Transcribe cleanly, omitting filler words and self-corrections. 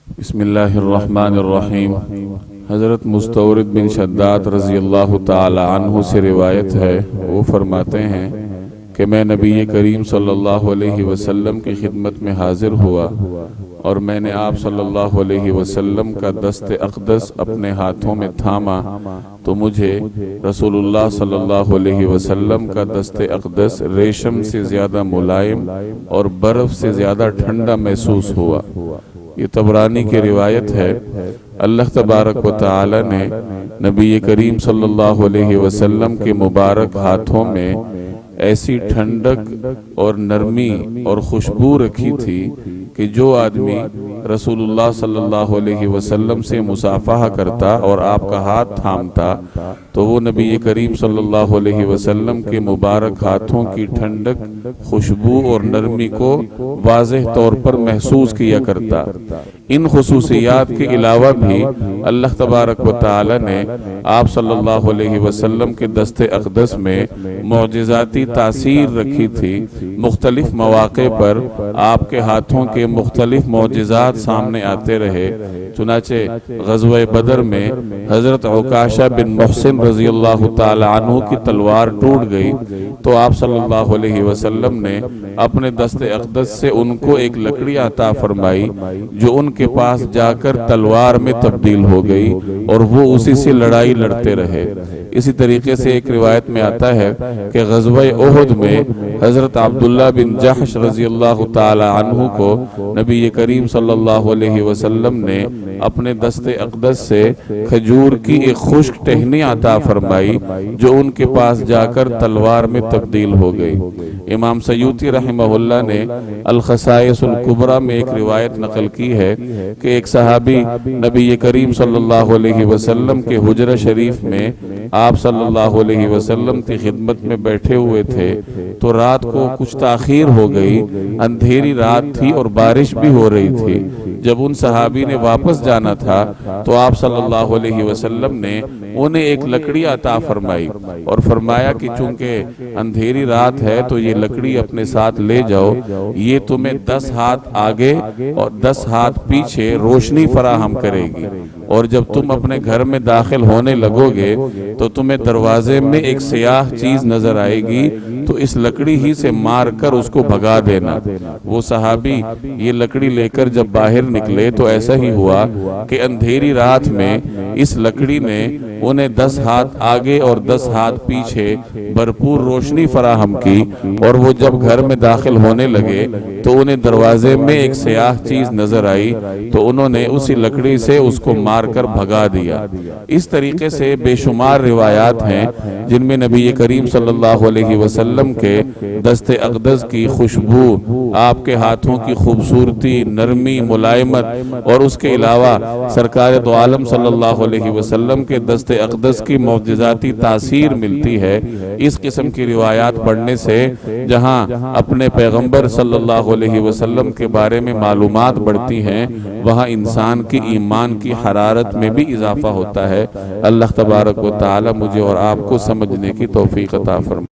بسم اللہ الرحمن الرحیم۔ حضرت مستورد بن شداد رضی اللہ تعالی عنہ سے روایت ہے، وہ فرماتے ہیں کہ میں نبی کریم صلی اللہ علیہ وسلم کی خدمت میں حاضر ہوا اور میں نے آپ صلی اللہ علیہ وسلم کا دست اقدس اپنے ہاتھوں میں تھاما تو مجھے رسول اللہ صلی اللہ علیہ وسلم کا دست اقدس ریشم سے زیادہ ملائم اور برف سے زیادہ ٹھنڈا محسوس ہوا۔ یہ طبرانی کی روایت ہے۔ اللہ تبارک و تعالی نے نبی کریم صلی اللہ علیہ وسلم کے مبارک ہاتھوں میں ایسی ٹھنڈک اور نرمی اور خوشبو رکھی تھی کہ جو آدمی رسول اللہ صلی اللہ علیہ وسلم سے مصافحہ کرتا اور آپ کا ہاتھ تھامتا تو وہ نبی کریم صلی اللہ علیہ وسلم کے مبارک ہاتھوں کی ٹھنڈک، خوشبو اور نرمی کو واضح طور پر محسوس کیا کرتا۔ ان خصوصیات کے علاوہ بھی اللہ تبارک و تعالی نے آپ صلی اللہ علیہ وسلم کے دست اقدس میں معجزاتی تاثیر رکھی تھی۔ مختلف مواقع پر آپ کے ہاتھوں کے مختلف معجزات سامنے آتے رہے۔ چنانچہ غزوہ بدر میں حضرت عکاشہ بن محسن رضی اللہ تعالی عنہ کی تلوار ٹوٹ گئی تو آپ صلی اللہ علیہ وسلم نے اپنے دست اقدس سے ان کو ایک لکڑی عطا فرمائی جو ان کے پاس جا کر تلوار میں تبدیل ہو گئی اور وہ اسی سے لڑائی لڑتے رہے۔ اسی طریقے سے ایک روایت میں آتا ہے کہ غزوہ احد میں حضرت عبداللہ بن جحش رضی اللہ تعالی عنہ کو نبی کریم صلی اللہ علیہ وسلم نے اپنے دست اقدس سے کھجور کی ایک خشک ٹہنی عطا فرمائی جو ان کے پاس جا کر تلوار میں تبدیل ہو گئی۔ امام سیوطی رحمہ اللہ نے الخصائص الکبریٰ میں ایک روایت نقل کی ہے کہ ایک صحابی نبی کریم صلی اللہ علیہ وسلم کے حجرہ شریف میں آپ صلی اللہ علیہ وسلم کی خدمت میں بیٹھے ہوئے تھے تو رات کو کچھ تاخیر ہو گئی، اندھیری رات تھی اور بارش بھی ہو رہی تھی۔ جب ان صحابی نے واپس جانا تھا تو آپ صلی اللہ علیہ وسلم نے انہیں ایک لکڑی عطا فرمائی اور فرمایا کہ چونکہ اندھیری رات ہے تو یہ لکڑی اپنے ساتھ لے جاؤ، یہ تمہیں 10 ہاتھ آگے اور 10 ہاتھ پیچھے روشنی فراہم کرے گی، اور جب تم اپنے گھر میں داخل ہونے لگو گے تو تمہیں دروازے میں ایک سیاہ چیز نظر آئے گی تو اس لکڑی ہی سے مار کر اس کو بھگا دینا۔ وہ صحابی یہ لکڑی لے کر جب باہر نکلے تو ایسا ہی ہوا کہ اندھیری رات میں اس لکڑی نے انہیں 10 ہاتھ آگے اور 10 ہاتھ پیچھے بھرپور روشنی فراہم کی، اور وہ جب گھر میں داخل ہونے لگے تو انہیں دروازے میں ایک سیاہ چیز نظر آئی تو انہوں نے اسی لکڑی سے اس کو مار کر بھگا دیا۔ اس طریقے سے بے شمار روایات ہیں جن میں نبی کریم صلی اللہ علیہ وسلم کے دست اقدس کی خوشبو، آپ کے ہاتھوں کی خوبصورتی، نرمی، ملائمت اور اس کے علاوہ سرکار دو عالم صلی اللہ علیہ وسلم کے دست اقدس کی معجزاتی تاثیر ملتی ہے۔ اس قسم کی روایات پڑھنے سے جہاں اپنے پیغمبر صلی اللہ علیہ وسلم کے بارے میں معلومات بڑھتی ہیں وہاں انسان کی ایمان کی حرارت میں بھی اضافہ ہوتا ہے۔ اللہ تبارک و تعالی مجھے اور آپ کو سمجھنے کی توفیق عطا فرمائے۔